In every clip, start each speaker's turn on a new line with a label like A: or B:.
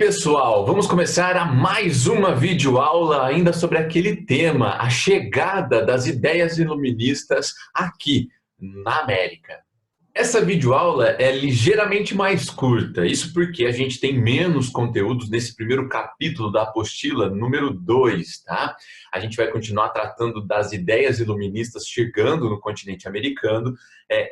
A: Pessoal, vamos começar a mais uma videoaula ainda sobre aquele tema, a chegada das ideias iluministas aqui na América. Essa videoaula é ligeiramente mais curta, isso porque a gente tem menos conteúdos nesse primeiro capítulo da apostila número 2, tá? A gente vai continuar tratando das ideias iluministas chegando no continente americano,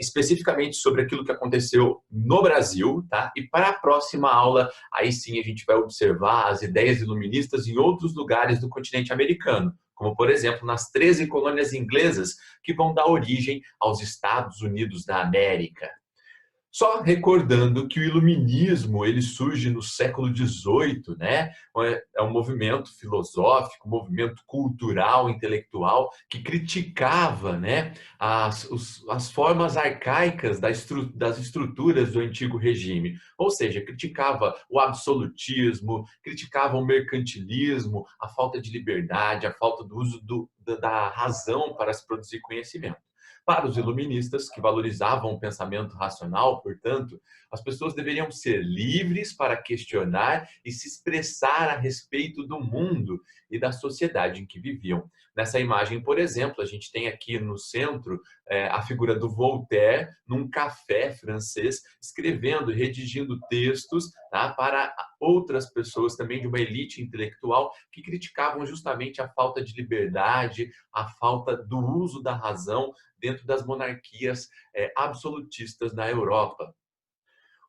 A: especificamente sobre aquilo que aconteceu no Brasil, tá? E para a próxima aula, aí sim a gente vai observar as ideias iluministas em outros lugares do continente americano, como, por exemplo, nas 13 colônias inglesas que vão dar origem aos Estados Unidos da América. Só recordando que o iluminismo ele surge no século XVIII, né? É um movimento filosófico, um movimento cultural, intelectual, que criticava, né, as formas arcaicas das estruturas do antigo regime. Ou seja, criticava o absolutismo, criticava o mercantilismo, a falta de liberdade, a falta do uso da razão para se produzir conhecimento. Para os iluministas, que valorizavam o pensamento racional, portanto, as pessoas deveriam ser livres para questionar e se expressar a respeito do mundo e da sociedade em que viviam. Nessa imagem, por exemplo, a gente tem aqui no centro a figura do Voltaire num café francês, escrevendo e redigindo textos, tá, para outras pessoas também de uma elite intelectual que criticavam justamente a falta de liberdade, a falta do uso da razão dentro das monarquias absolutistas na Europa.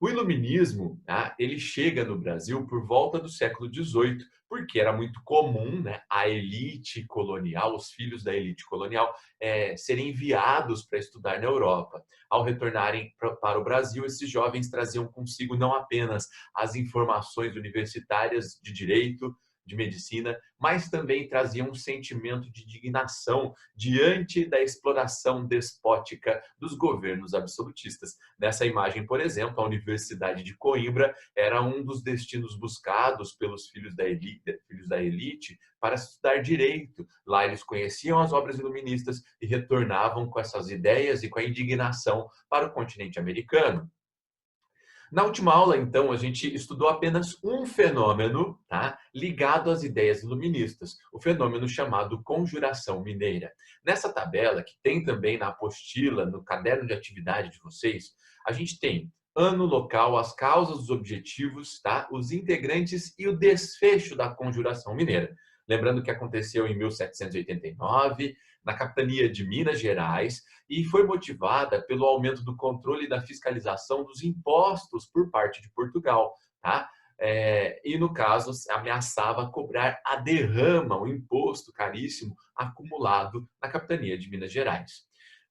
A: O iluminismo, tá, ele chega no Brasil por volta do século XVIII, porque era muito comum, né, a elite colonial, os filhos da elite colonial, serem enviados para estudar na Europa. Ao retornarem para o Brasil, esses jovens traziam consigo não apenas as informações universitárias de direito, de medicina, mas também traziam um sentimento de indignação diante da exploração despótica dos governos absolutistas. Nessa imagem, por exemplo, a Universidade de Coimbra era um dos destinos buscados pelos filhos da elite para estudar direito. Lá eles conheciam as obras iluministas e retornavam com essas ideias e com a indignação para o continente americano. Na última aula, então, a gente estudou apenas um fenômeno, tá, ligado às ideias iluministas, o fenômeno chamado conjuração mineira. Nessa tabela, que tem também na apostila, no caderno de atividade de vocês, a gente tem ano, local, as causas, os objetivos, tá, os integrantes e o desfecho da conjuração mineira. Lembrando que aconteceu em 1789, na capitania de Minas Gerais, e foi motivada pelo aumento do controle e da fiscalização dos impostos por parte de Portugal, tá? E, no caso, ameaçava cobrar a derrama, o imposto caríssimo acumulado na capitania de Minas Gerais.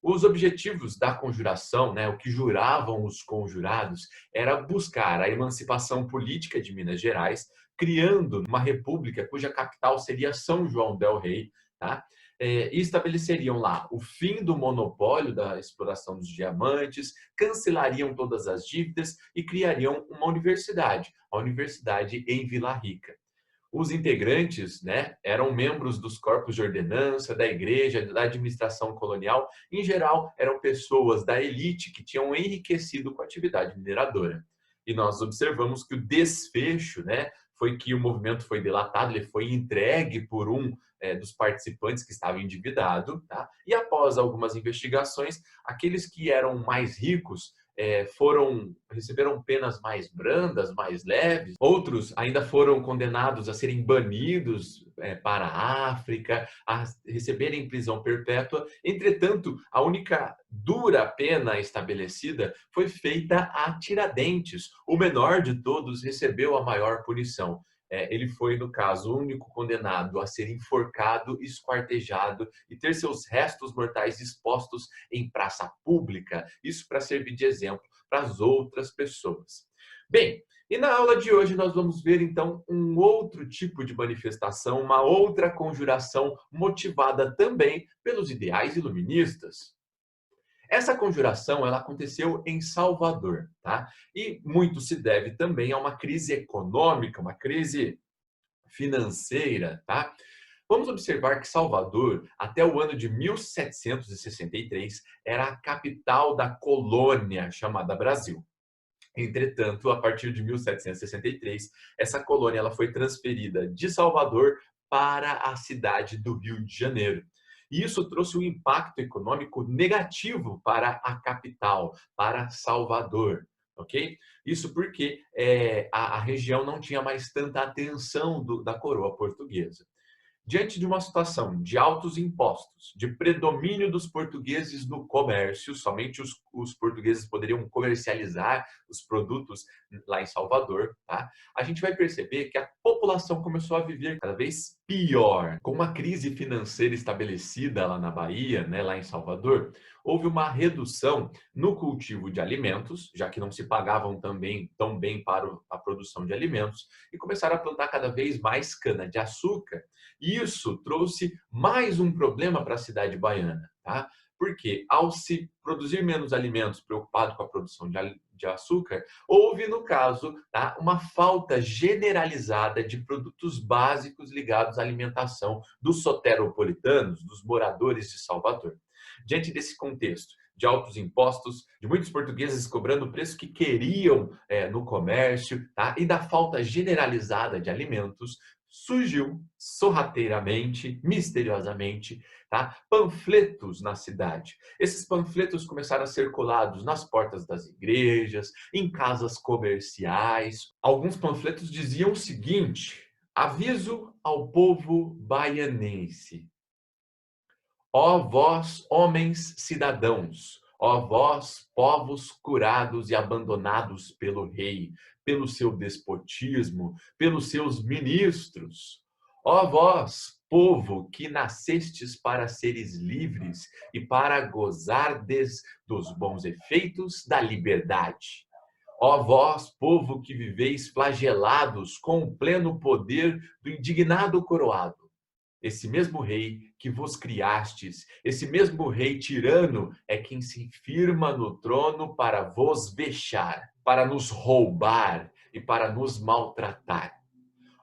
A: Os objetivos da conjuração, né, o que juravam os conjurados, era buscar a emancipação política de Minas Gerais, criando uma república cuja capital seria São João del Rei, tá? E estabeleceriam lá o fim do monopólio da exploração dos diamantes, cancelariam todas as dívidas e criariam uma universidade, a Universidade em Vila Rica. Os integrantes, né, eram membros dos corpos de ordenança, da igreja, da administração colonial. Em geral, eram pessoas da elite que tinham enriquecido com a atividade mineradora. E nós observamos que o desfecho, né, foi que o movimento foi delatado, ele foi entregue por um dos participantes que estava endividado, tá? E após algumas investigações, aqueles que eram mais ricos receberam penas mais brandas, mais leves. Outros ainda foram condenados a serem banidos para a África, a receberem prisão perpétua. Entretanto, a única dura pena estabelecida foi feita a Tiradentes. O menor de todos recebeu a maior punição. Ele foi, no caso, o único condenado a ser enforcado, esquartejado e ter seus restos mortais expostos em praça pública. Isso para servir de exemplo para as outras pessoas. Bem, e na aula de hoje nós vamos ver, então, um outro tipo de manifestação, uma outra conjuração motivada também pelos ideais iluministas. Essa conjuração ela aconteceu em Salvador, tá? E muito se deve também a uma crise econômica, uma crise financeira, tá? Vamos observar que Salvador, até o ano de 1763, era a capital da colônia chamada Brasil. Entretanto, a partir de 1763, essa colônia ela foi transferida de Salvador para a cidade do Rio de Janeiro. E isso trouxe um impacto econômico negativo para a capital, para Salvador, ok? Isso porque a região não tinha mais tanta atenção da coroa portuguesa. Diante de uma situação de altos impostos, de predomínio dos portugueses no comércio, somente os portugueses poderiam comercializar os produtos lá em Salvador, tá? A gente vai perceber que a população começou a viver cada vez pior. Com uma crise financeira estabelecida lá na Bahia, né, lá em Salvador, houve uma redução no cultivo de alimentos, já que não se pagavam também tão bem para a produção de alimentos, e começaram a plantar cada vez mais cana-de-açúcar. Isso trouxe mais um problema para a cidade baiana, tá? Porque ao se produzir menos alimentos preocupado com a produção de açúcar, houve, no caso, tá, uma falta generalizada de produtos básicos ligados à alimentação dos soteropolitanos, dos moradores de Salvador. Diante desse contexto de altos impostos, de muitos portugueses cobrando o preço que queriam no comércio, tá, e da falta generalizada de alimentos, surgiu sorrateiramente, misteriosamente, tá, panfletos na cidade. Esses panfletos começaram a ser colados nas portas das igrejas, em casas comerciais. Alguns panfletos diziam o seguinte: aviso ao povo baianense. Ó vós, homens cidadãos, ó vós, povos curados e abandonados pelo rei, pelo seu despotismo, pelos seus ministros. Ó vós, povo que nascestes para seres livres e para gozar dos bons efeitos da liberdade. Ó vós, povo que viveis flagelados com o pleno poder do indignado coroado. Esse mesmo rei que vos criastes, esse mesmo rei tirano é quem se firma no trono para vos vexar, para nos roubar e para nos maltratar.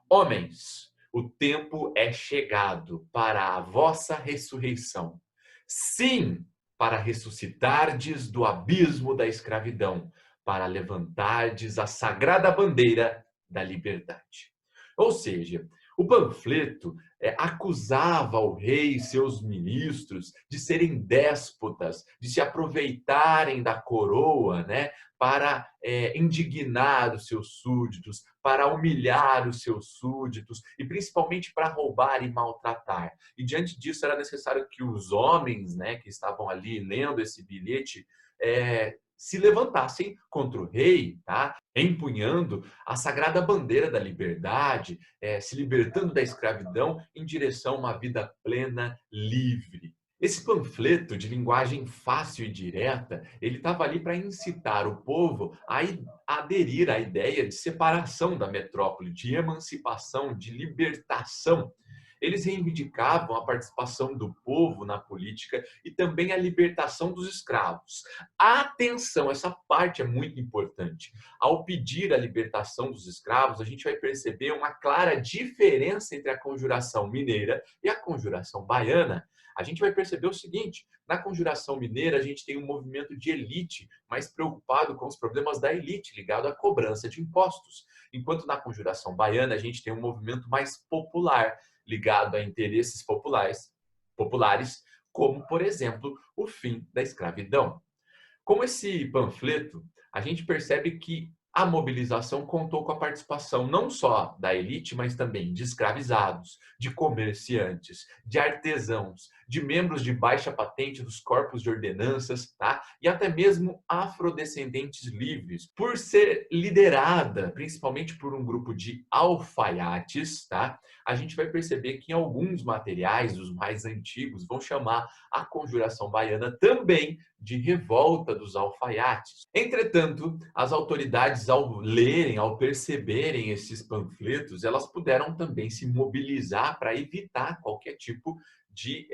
A: Homens, o tempo é chegado para a vossa ressurreição. Sim, para ressuscitardes do abismo da escravidão, para levantardes a sagrada bandeira da liberdade. Ou seja, o panfleto acusava o rei e seus ministros de serem déspotas, de se aproveitarem da coroa, né, para indignar os seus súditos, para humilhar os seus súditos e principalmente para roubar e maltratar. E diante disso era necessário que os homens, né, que estavam ali lendo esse bilhete, se levantassem contra o rei, tá? Empunhando a sagrada bandeira da liberdade, se libertando da escravidão em direção a uma vida plena, livre. Esse panfleto de linguagem fácil e direta, ele estava ali para incitar o povo a aderir à ideia de separação da metrópole, de emancipação, de libertação. Eles reivindicavam a participação do povo na política e também a libertação dos escravos. Atenção, essa parte é muito importante. Ao pedir a libertação dos escravos, a gente vai perceber uma clara diferença entre a conjuração mineira e a conjuração baiana. A gente vai perceber o seguinte: na conjuração mineira, a gente tem um movimento de elite mais preocupado com os problemas da elite, ligado à cobrança de impostos. Enquanto na conjuração baiana, a gente tem um movimento mais popular, ligado a interesses populares, como, por exemplo, o fim da escravidão. Com esse panfleto, a gente percebe que a mobilização contou com a participação não só da elite, mas também de escravizados, de comerciantes, de artesãos, de membros de baixa patente dos corpos de ordenanças, tá? E até mesmo afrodescendentes livres, por ser liderada principalmente por um grupo de alfaiates, tá? A gente vai perceber que em alguns materiais, os mais antigos, vão chamar a conjuração baiana também de revolta dos alfaiates. Entretanto, as autoridades, ao lerem, ao perceberem esses panfletos, elas puderam também se mobilizar para evitar qualquer tipo de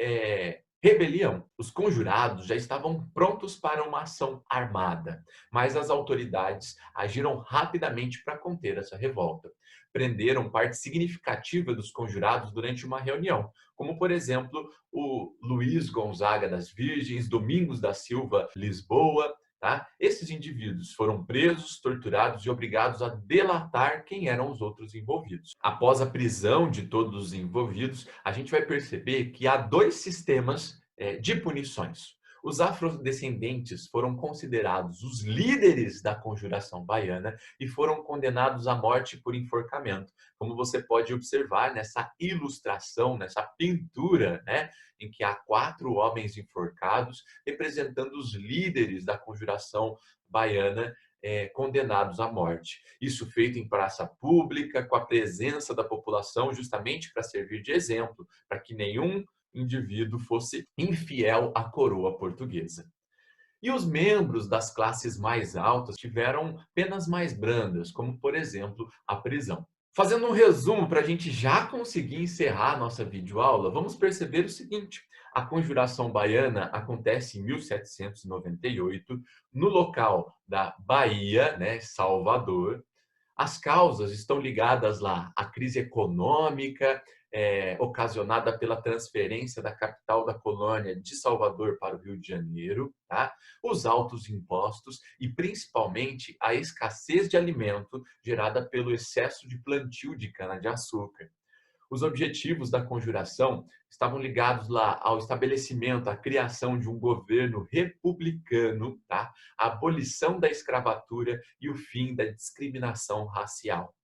A: rebelião. Os conjurados já estavam prontos para uma ação armada, mas as autoridades agiram rapidamente para conter essa revolta. Prenderam parte significativa dos conjurados durante uma reunião, como, por exemplo, o Luiz Gonzaga das Virgens, Domingos da Silva Lisboa, tá? Esses indivíduos foram presos, torturados e obrigados a delatar quem eram os outros envolvidos. Após a prisão de todos os envolvidos, a gente vai perceber que há dois sistemas de punições. Os afrodescendentes foram considerados os líderes da conjuração baiana e foram condenados à morte por enforcamento, como você pode observar nessa ilustração, nessa pintura, né, em que há 4 homens enforcados, representando os líderes da conjuração baiana, condenados à morte. Isso feito em praça pública, com a presença da população, justamente para servir de exemplo, para que nenhum indivíduo fosse infiel à coroa portuguesa. E os membros das classes mais altas tiveram penas mais brandas, como, por exemplo, a prisão. Fazendo um resumo para a gente já conseguir encerrar a nossa videoaula, vamos perceber o seguinte: a conjuração baiana acontece em 1798, no local da Bahia, né, Salvador. As causas estão ligadas lá à crise econômica, ocasionada pela transferência da capital da colônia de Salvador para o Rio de Janeiro, tá? Os altos impostos e, principalmente, a escassez de alimento gerada pelo excesso de plantio de cana-de-açúcar. Os objetivos da conjuração estavam ligados lá ao estabelecimento, à criação de um governo republicano, tá? A abolição da escravatura e o fim da discriminação racial.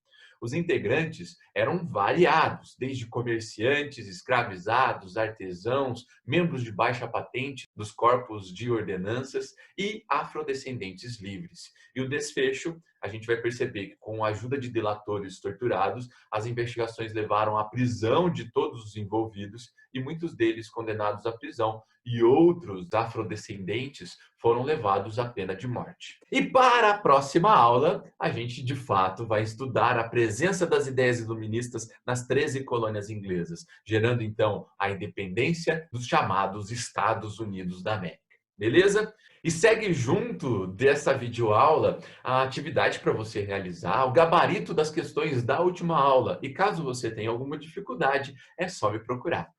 A: Os integrantes eram variados, desde comerciantes, escravizados, artesãos, membros de baixa patente dos corpos de ordenanças e afrodescendentes livres. E o desfecho, a gente vai perceber que, com a ajuda de delatores torturados, as investigações levaram à prisão de todos os envolvidos e muitos deles condenados à prisão, e outros afrodescendentes foram levados à pena de morte. E para a próxima aula, a gente de fato vai estudar a presença das ideias iluministas nas 13 colônias inglesas, gerando então a independência dos chamados Estados Unidos da América. Beleza? E segue junto dessa videoaula a atividade para você realizar, o gabarito das questões da última aula. E caso você tenha alguma dificuldade, é só me procurar.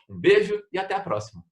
A: Um beijo e até a próxima!